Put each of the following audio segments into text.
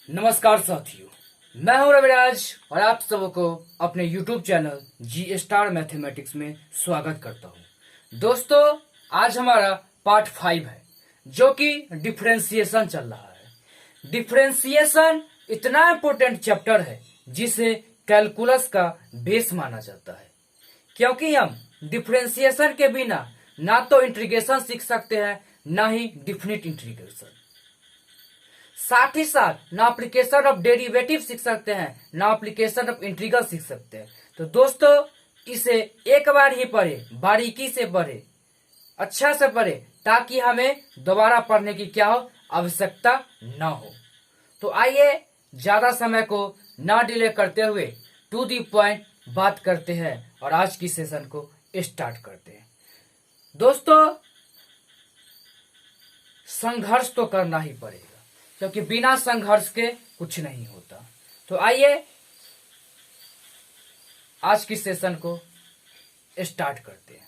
नमस्कार साथियों, मैं हूं रविराज और आप सबको अपने YouTube चैनल जी स्टार मैथमेटिक्स में स्वागत करता हूं। दोस्तों, आज हमारा पार्ट 5 है जो कि डिफरेंशिएशन चल रहा है। डिफरेंशिएशन इतना इम्पोर्टेंट चैप्टर है जिसे कैलकुलस का बेस माना जाता है, क्योंकि हम डिफरेंशिएशन के बिना ना तो इंटीग्रेशन सीख सकते हैं ना ही डिफिनिट इंटीग्रेशन, साथ ही साथ ना एप्लीकेशन ऑफ डेरिवेटिव सीख सकते हैं ना एप्लीकेशन ऑफ इंटीग्रल सीख सकते हैं। तो दोस्तों, इसे एक बार ही पढ़े, बारीकी से पढ़े, अच्छा से पढ़े, ताकि हमें दोबारा पढ़ने की क्या हो, आवश्यकता ना हो। तो आइए ज्यादा समय को ना डिले करते हुए टू दी पॉइंट बात करते हैं और आज की सेशन को स्टार्ट करते हैं। दोस्तों, संघर्ष तो करना ही पड़ेगा, क्योंकि बिना संघर्ष के कुछ नहीं होता। तो आइए आज की सेशन को स्टार्ट करते हैं।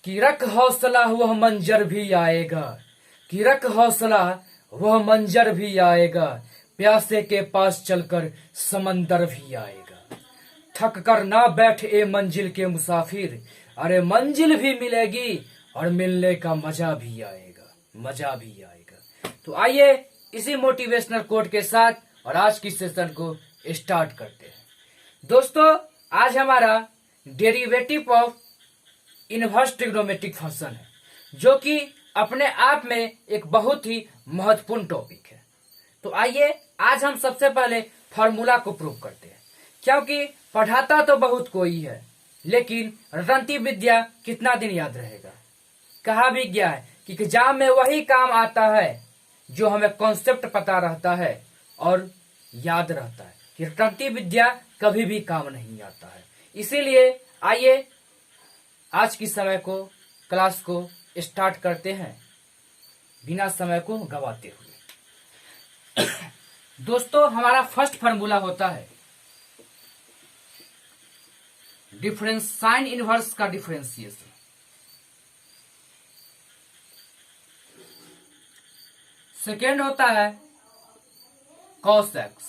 कि रख हौसला वह मंजर भी आएगा, कि रख हौसला वह मंजर भी आएगा, प्यासे के पास चलकर समंदर भी आएगा। थक कर ना बैठ ए मंजिल के मुसाफिर, अरे मंजिल भी मिलेगी और मिलने का मजा भी आएगा, मजा भी आएगा। तो आइए इसी मोटिवेशनल कोट के साथ और आज की सेशन को स्टार्ट करते हैं। दोस्तों, आज हमारा derivative of inverse trigonometric function है, जो कि अपने आप में एक बहुत ही महत्वपूर्ण टॉपिक है। तो आइए आज हम सबसे पहले फॉर्मूला को प्रूव करते हैं, क्योंकि पढ़ाता तो बहुत कोई है, लेकिन रटंती विद्या कितना दिन याद रहेगा। कहा भी गया है कि एग्जाम में वही काम आता है जो हमें कॉन्सेप्ट पता रहता है और याद रहता है, कि रटंती विद्या कभी भी काम नहीं आता है। इसीलिए आइए आज की समय को, क्लास को स्टार्ट करते हैं बिना समय को गवाते हुए। दोस्तों, हमारा फर्स्ट फार्मूला होता है डिफरेंस साइन इनवर्स का डिफरेंशिएशन। सेकेंड होता है cos x,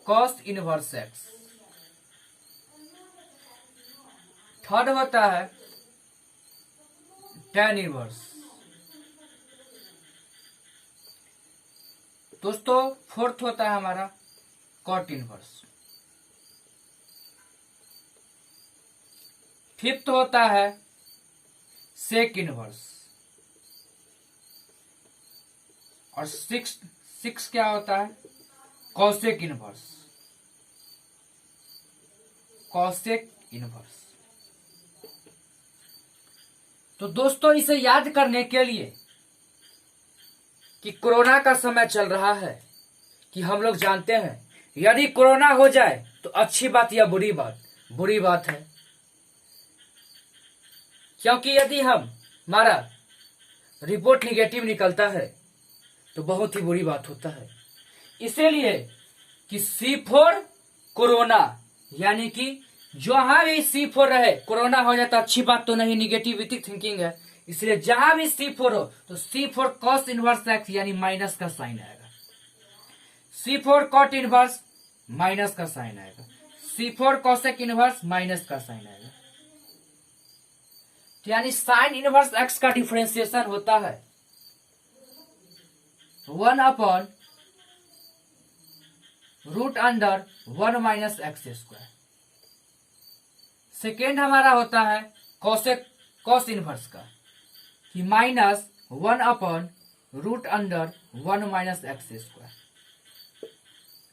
cos inverse x. Third होता है tan इनवर्स। दोस्तों, फोर्थ होता है हमारा कॉट इनवर्स। फिफ्थ होता है सेक इनवर्स। और सिक्स क्या होता है, कॉसेक इनवर्स, कॉसेक इनवर्स। तो दोस्तों, इसे याद करने के लिए कि कोरोना का समय चल रहा है, कि हम लोग जानते हैं यदि कोरोना हो जाए तो अच्छी बात या बुरी बात? बुरी बात है, क्योंकि यदि हमारा रिपोर्ट निगेटिव निकलता है तो बहुत ही बुरी बात होता है। इसीलिए कि C4 कोरोना, यानी कि जहां भी C4 रहे, कोरोना हो जाए तो अच्छी बात तो नहीं, निगेटिविटी थिंकिंग है। इसलिए जहां भी C4 हो तो C4 कॉस इनवर्स एक्स यानी माइनस का साइन आएगा, C4 कॉट इनवर्स माइनस का साइन आएगा, C4 कॉसेक इनवर्स माइनस का साइन आएगा। तो यानी साइन इनवर्स एक्स का डिफरेंशिएशन होता है 1 upon root under 1 minus x square. Second हमारा होता है कॉस इनवर्स का, कि minus 1 upon root under 1 minus x square.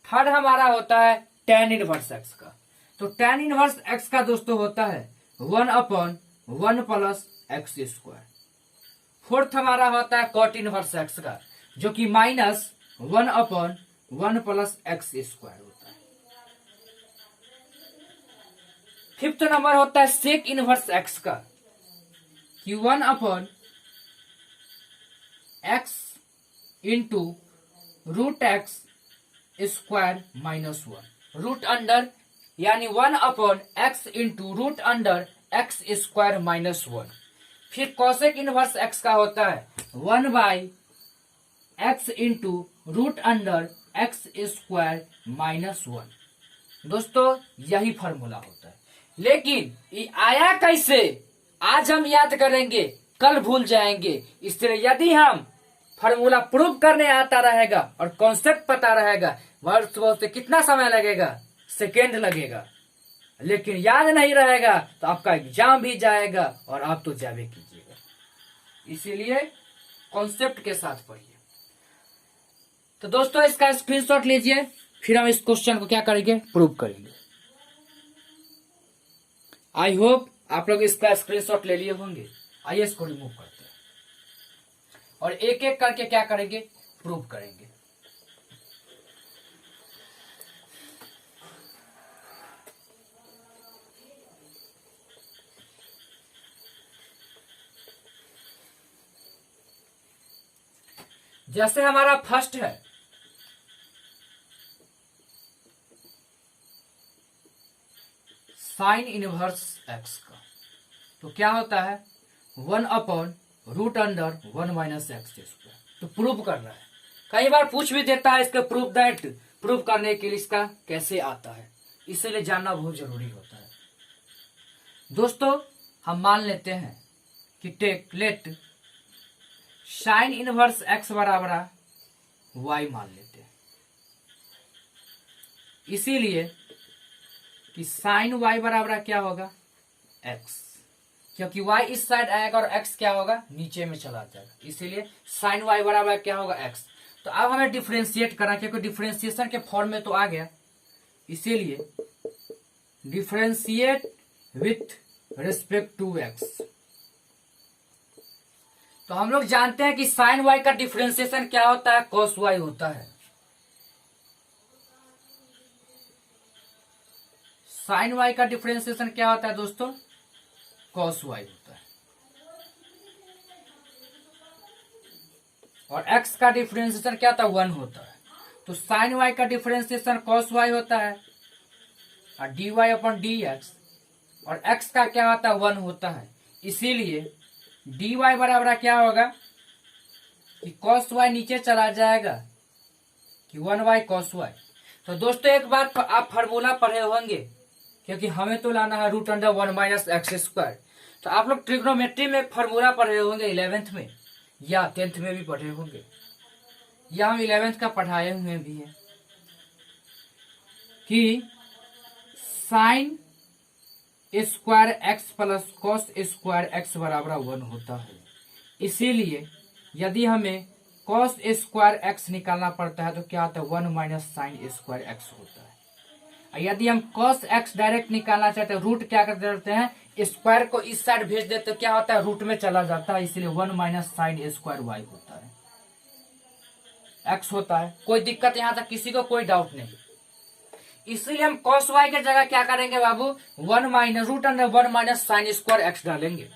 Third हमारा होता है tan इनवर्स एक्स का। तो tan इनवर्स एक्स का दोस्तों होता है 1 upon 1 plus x square. Fourth हमारा होता है कॉट इनवर्स एक्स का, जो कि minus 1 upon 1 plus x square होता है। फिफ्थ नंबर होता है सेक इनवर्स एक्स का, कि 1 upon x into root x square minus 1, root under यानी 1 upon x into root under x square minus 1। फिर कॉसेक इनवर्स एक्स का होता है 1 by x into root under x square minus 1। दोस्तों यही formula होता है, लेकिन ये आया कैसे आज हम याद करेंगे, कल भूल जाएंगे। इसलिए यदि हम फॉर्मूला प्रूव करने आता रहेगा और कॉन्सेप्ट पता रहेगा, वर्ष से कितना समय लगेगा, सेकेंड लगेगा, लेकिन याद नहीं रहेगा तो आपका एग्जाम भी जाएगा और आप तो जावे कीजिएगा। इसीलिए कॉन्सेप्ट के साथ पढ़िए। तो दोस्तों इसका स्क्रीनशॉट लीजिए, फिर हम इस क्वेश्चन को क्या करेंगे, प्रूव करेंगे। आई होप आप लोग इसका स्क्रीनशॉट ले लिए होंगे। आइए इसको रिमूव करते हैं और एक एक करके क्या करेंगे, प्रूव करेंगे। जैसे हमारा फर्स्ट है साइन इनवर्स एक्स का, तो क्या होता है 1/√1 माइनस एक्स स्क्वायर। तो प्रूव कर रहा है, कई बार पूछ भी देता है इसके प्रूव दैट, प्रूव करने के लिए इसका कैसे आता है, इसलिए जानना बहुत जरूरी होता है। दोस्तों हम मान लेते हैं कि take let sine inverse x बराबर वाई मान लेते हैं, इसीलिए कि साइन वाई बराबर क्या होगा एक्स, क्योंकि वाई इस साइड आएगा और एक्स क्या होगा नीचे में चला जाएगा, इसीलिए साइन वाई बराबर क्या होगा एक्स। तो अब हमें डिफ्रेंशिएट करना, क्योंकि डिफ्रेंशिएशन के फॉर्म में तो आ गया, इसीलिए differentiate with respect to x. तो हम लोग जानते हैं कि साइन वाई का डिफ्रेंशिएशन क्या होता है, कॉस वाई होता है। साइन वाई का डिफ्रेंशिएशन क्या होता है दोस्तों, कॉस वाई होता है। और एक्स का डिफ्रेंशिएशन क्या होता है, 1 होता है। तो साइन वाई का डिफ्रेंशिएशन कॉस वाई होता है और d y upon d x, और एक्स का क्या होता है 1 होता है, इसीलिए डी वाई बराबर क्या होगा कि कॉस वाई नीचे चला जाएगा कि 1/, कॉस वाई। तो दोस्तों एक बात आप फार्मूला पढ़े होंगे, क्योंकि हमें तो लाना है √1 माइनस एक्स स्क्वायर। तो आप लोग ट्रिग्नोमेट्री में फार्मूला पढ़े होंगे 11th में या 10th में भी पढ़े होंगे, या हम 11th का पढ़ाए हुए भी हैं कि sine square x plus cos square x बराबर 1 होता है। इसीलिए यदि हमें कॉस स्क्वायर एक्स निकालना पड़ता है तो क्या होता है 1 माइनस साइन स्क्वायर एक्स होता है। यदि हम कॉस एक्स डायरेक्ट निकालना चाहते हैं, रूट क्या कर देते हैं, स्क्वायर को इस साइड भेज देते तो क्या होता है रूट में चला जाता है, इसलिए 1 माइनस साइन स्क्वायर वाई होता है, एक्स होता है। कोई दिक्कत यहाँ तक किसी को कोई डाउट नहीं। इसलिए हम कॉस वाई की जगह क्या करेंगे बाबू, 1 minus √1 minus sine square x डालेंगे,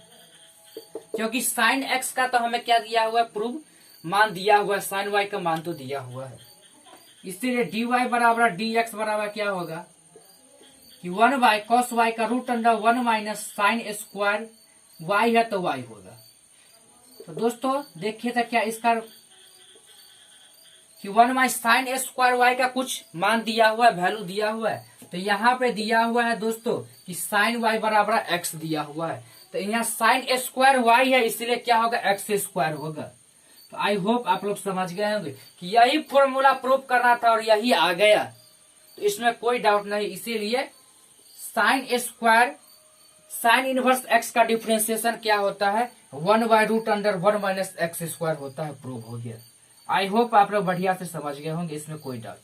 क्योंकि साइन एक्स का तो हमें क्या दिया हुआ है, प्रूव मान दिया हुआ है, साइन वाई का मान तो दिया हुआ है। इसीलिए डी वाई बराबर डी एक्स बराबर क्या होगा कि 1 कॉस वाई का √1 माइनस साइन स्क्वायर वाई है तो वाई होगा। तो दोस्तों देखिए तो क्या इसका कि 1 माइनस साइन स्क्वायर वाई का कुछ मान दिया हुआ है, वैल्यू दिया हुआ है। तो यहाँ पे दिया हुआ है दोस्तों कि साइन वाई बराबर एक्स दिया हुआ है, तो यहाँ साइन स्क्वायर वाई है, इसलिए क्या होगा एक्स स्क्वायर होगा। तो आई होप आप लोग समझ गए होंगे कि यही फॉर्मूला प्रूव करना था और यही आ गया, तो इसमें कोई डाउट नहीं। इसीलिए sine square sine inverse x का डिफ्रेंशिएशन क्या होता है 1/√1 माइनस एक्स स्क्वायर होता है, प्रूव हो गया। आई होप आप लोग बढ़िया से समझ गए होंगे, इसमें कोई डाउट।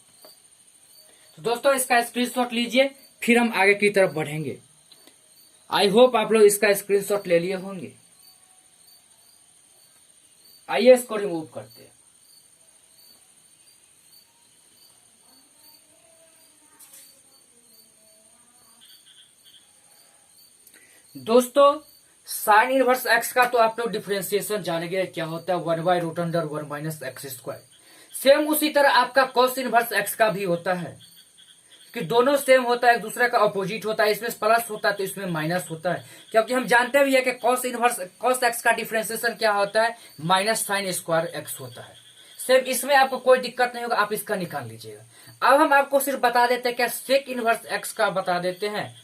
तो दोस्तों इसका स्क्रीनशॉट लीजिए, फिर हम आगे की तरफ बढ़ेंगे। आई होप आप लोग इसका स्क्रीनशॉट ले लिए होंगे। आइए इसको रिमूव करते हैं। दोस्तों साइन इनवर्स एक्स का तो आप लोग डिफरेंशिएशन जान गए क्या होता है 1/√1 माइनस एक्स स्क्वायर। सेम उसी तरह आपका कॉस इनवर्स एक्स का भी होता है कि दोनों सेम होता है, एक दूसरे का अपोजिट होता है। इसमें प्लस होता है तो इसमें माइनस होता है, क्योंकि हम जानते भी है कि कॉस एक्स का डिफरेंशिएशन क्या होता है माइनस साइन स्क्वायर एक्स होता है। सेम इसमें आपको कोई दिक्कत नहीं होगा, आप इसका निकाल लीजिएगा। अब हम आपको सिर्फ बता देते हैं क्या, सेक इनवर्स एक्स का बता देते हैं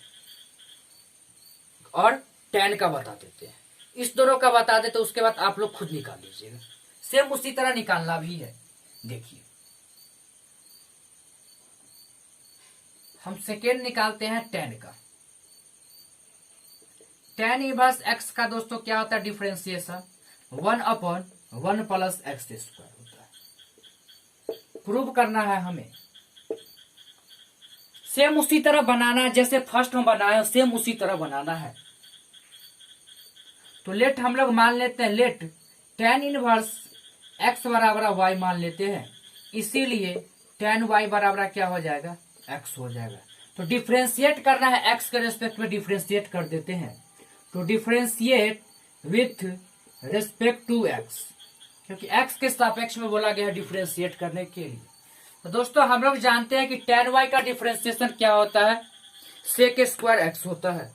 और tan का बता देते हैं, इस दोनों का बता देते, उसके बाद आप लोग खुद निकाल लीजिएगा। सेम उसी तरह निकालना भी है। देखिए हम सेकेंड निकालते हैं tan का। tan इनवर्स एक्स का दोस्तों क्या होता है, डिफरेंशिएशन 1/1 प्लस एक्स स्क्वायर होता है। प्रूव करना है हमें, सेम उसी तरह बनाना है जैसे फर्स्ट हम बनाए, सेम उसी तरह बनाना है। तो लेट हम लोग मान लेते हैं, लेट tan इनवर्स एक्स बराबर वाई मान लेते हैं, इसीलिए tan y बराबर क्या हो जाएगा, x हो जाएगा। तो डिफ्रेंशिएट करना है, x के रेस्पेक्ट में डिफ्रेंशिएट कर देते हैं। तो differentiate with respect to x, क्योंकि x के सापेक्ष में बोला गया है डिफ्रेंशिएट करने के लिए। तो दोस्तों हम लोग जानते हैं कि tan y का डिफ्रेंशिएशन क्या होता है, सेक स्क्वायर x होता है।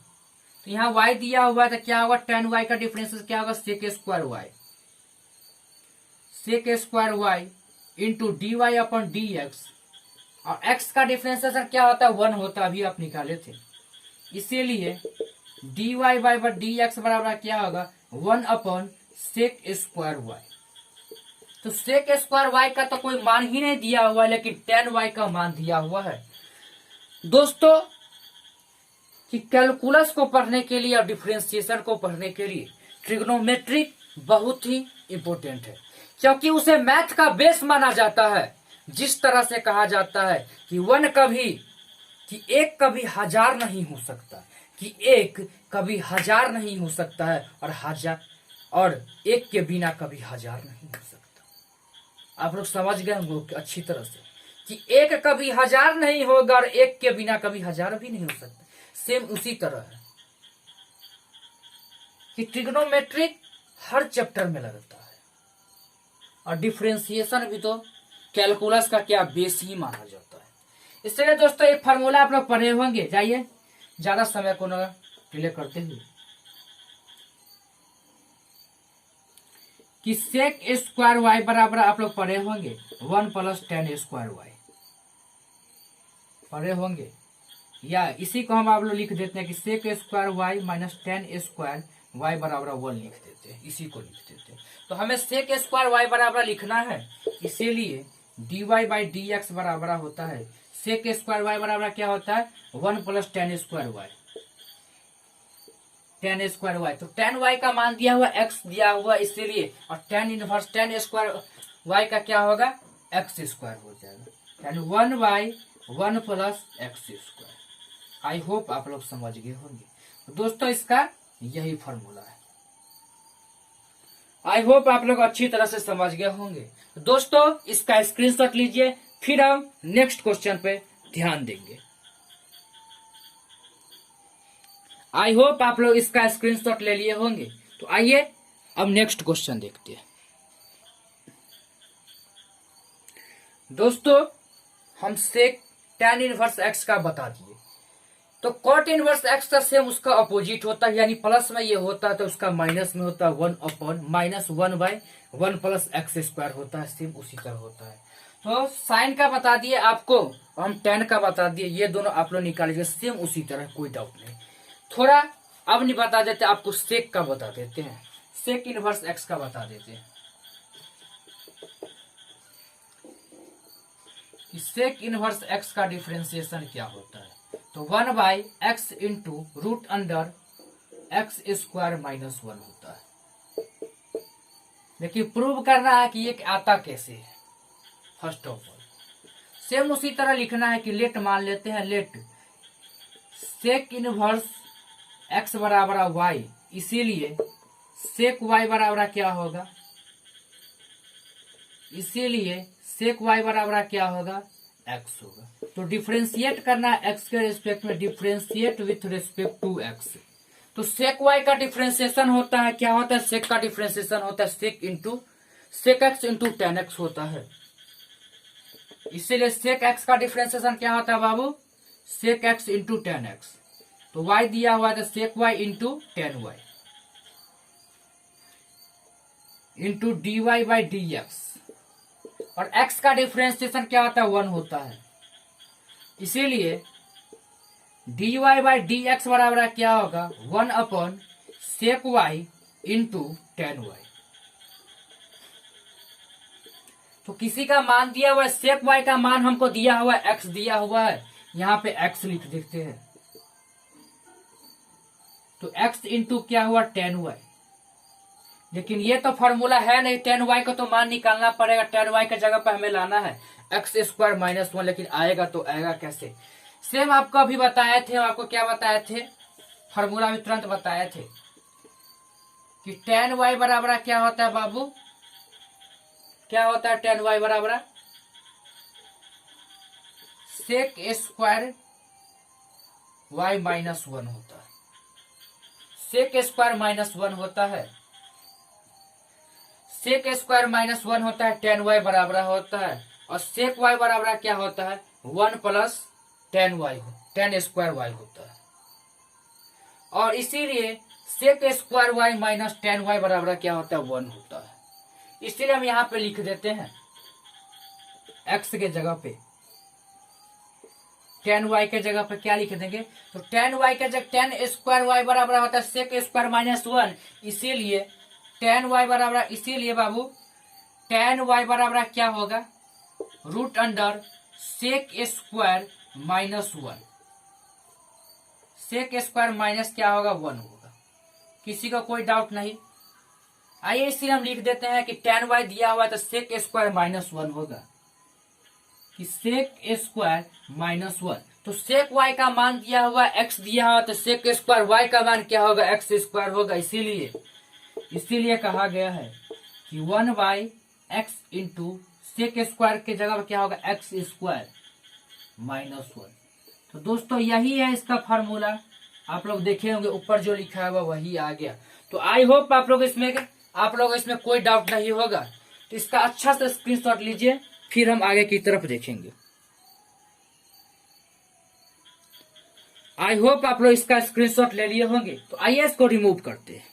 तो यहाँ y दिया हुआ है तो क्या होगा, tan y का डिफरेंशिएशन क्या होगा, sec square y, sec square y into d y upon d x. और x का डिफरेंशिएशन क्या होता है, 1 होता है, अभी आप निकाले थे, इसीलिए d y by d x बराबर क्या होगा, 1 अपॉन सेक स्क्वायर y। तो सेक स्क्वायर y का तो कोई मान ही नहीं दिया हुआ है, लेकिन tan y का मान दिया हुआ है। दोस्तों कि कैलकुलस को पढ़ने के लिए और डिफरेंशिएशन को पढ़ने के लिए ट्रिग्नोमेट्रिक बहुत ही इंपॉर्टेंट है, क्योंकि उसे मैथ का बेस माना जाता है। जिस तरह से कहा जाता है कि एक कभी हजार नहीं हो सकता, कि एक कभी हजार नहीं हो सकता है, और एक के बिना कभी हजार नहीं हो सकता। आप लोग समझ गए होंगे अच्छी तरह से कि एक कभी हजार नहीं होगा और एक के बिना कभी हजार भी नहीं हो सकता। सेम उसी तरह है कि ट्रिग्नोमेट्रिक हर चैप्टर में लगता है, और डिफरेंशिएशन भी तो कैलकुलस का क्या बेस ही माना जाता है। इसलिए दोस्तों एक फार्मूला आप लोग पढ़े होंगे, जाइए ज्यादा समय को न डिले करते हुए, कि सेक स्क्वायर वाई बराबर आप लोग पढ़े होंगे 1 प्लस tan स्क्वायर वाई पढ़े होंगे, या इसी को हम आप लोग लिख देते हैं कि sec square y minus tan square y बराबर 1 लिख देते हैं, इसी को लिख देते हैं। तो हमें सेक स्क्वायर वाई बराबर लिखना है, इसीलिए d y by d x बराबर होता है सेक स्क्वायर वाई बराबर क्या होता है, 1 plus tan square y, tan square y. तो tan y का मान दिया हुआ x दिया हुआ, इसीलिए, और tan inverse tan square y का क्या होगा, x स्क्वायर हो जाएगा, यानी 1/1 plus x square. I hope आप लोग समझ गए होंगे। तो दोस्तों इसका यही फॉर्मूला है, आई होप आप लोग अच्छी तरह से समझ गए होंगे। तो दोस्तों इसका स्क्रीनशॉट लीजिए, फिर हम नेक्स्ट क्वेश्चन पे ध्यान देंगे। आई होप आप लोग इसका स्क्रीनशॉट ले लिए होंगे। तो आइए अब नेक्स्ट क्वेश्चन देखते हैं। दोस्तों हम सेक tan इनवर्स x का बता दिए, तो कॉट इनवर्स x का सेम उसका अपोजिट होता है, यानी प्लस में ये होता है तो उसका माइनस में होता है, 1 upon minus 1/1 plus x square होता है, सेम उसी तरह होता है। तो साइन का बता दिए आपको, हम tan का बता दिए, ये दोनों आप लोग निकालिए, सेम उसी तरह, कोई डाउट नहीं। थोड़ा अब नहीं बता देते, आपको सेक का बता देते हैं, सेक इनवर्स x का बता देते हैं कि सेक इनवर्स x का डिफरेंशिएशन क्या होता है। तो 1/x into root under x square minus 1 होता है। देखिए प्रूव करना है कि ये आता कैसे है। फर्स्ट ऑफ ऑल सेम उसी तरह लिखना है कि लेट मान लेते हैं, लेट सेक इनवर्स x बराबर y, इसीलिए सेक y बराबर क्या होगा, इसीलिए सेक y बराबर क्या होगा, x होगा। तो डिफरेंशिएट करना है x के रिस्पेक्ट में, differentiate with respect to x। तो सेक y का डिफरेंशिएशन होता है, क्या होता है, सेक का डिफरेंशिएशन होता है सेक x इंटू tan x होता है, इसीलिए सेक x का डिफरेंशिएशन क्या होता है बाबू, सेक x इंटू tan x। तो y दिया हुआ है तो सेक y into tan y into dy by d x. और x का डिफरेंशिएशन क्या होता है, 1 होता है। इसीलिए dy बाई डी एक्स बराबर क्या होगा, 1 upon sec y into tan y. तो किसी का मान दिया हुआ है, सेक y का मान हमको दिया हुआ है, x दिया हुआ है, यहाँ पे x लिख देते हैं। तो x इंटू क्या हुआ, टेन वाई। लेकिन ये तो फॉर्मूला है नहीं, टेन वाई का तो मान निकालना पड़ेगा। टेन वाई के जगह पर हमें लाना है एक्स स्क्वायर माइनस 1, लेकिन आएगा तो आएगा कैसे। सेम आपको अभी बताए थे, आपको क्या बताए थे, फॉर्मूला में तुरंत बताए थे कि टेन वाई बराबर क्या होता है बाबू, क्या होता है टेन वाई बराबर सेक स्क्वायर वाई माइनस 1 होता है। सेक स्क्वायर माइनस 1 होता है, सेक स्क्वायर माइनस 1 होता है, टेन वाई बराबर होता है। और सेक वाई बराबर क्या होता है, 1 plus tan y, tan square y होता है। और इसीलिए sec square y minus tan y बराबर क्या होता है, 1 होता है। इसलिए हम यहाँ पे लिख देते हैं x के जगह पे, टेन वाई के जगह पे क्या लिख देंगे, तो टेन वाई के जगह टेन स्क्वायर वाई बराबर होता है सेक स्क्वायर माइनस 1। इसीलिए टेन वाई बराबर, इसीलिए बाबू टेन वाई बराबर क्या होगा, root under sec square minus 1। Sec square minus क्या होगा, 1 होगा। किसी को कोई डाउट नहीं। आइए इसलिए हम लिख देते हैं कि टेन वाई दिया हुआ है तो सेक स्क्वायर माइनस 1 होगा, कि सेक स्क्वायर माइनस 1। तो सेक वाई का मान दिया हुआ है, एक्स दिया हुआ तो सेक स्क्वायर वाई का मान क्या होगा, एक्स स्क्वायर होगा। इसीलिए कहा गया है कि 1 by x into sec square के जगह पर क्या होगा, एक्स स्क्वायर माइनस 1। तो दोस्तों यही है इसका फार्मूला, आप लोग देखे होंगे ऊपर जो लिखा है वही आ गया। तो आई होप आप लोग इसमें कोई डाउट नहीं होगा। तो इसका अच्छा से स्क्रीनशॉट लीजिए, फिर हम आगे की तरफ देखेंगे। आई होप आप लोग इसका स्क्रीनशॉट ले लिए होंगे। तो आइए इसको रिमूव करते हैं।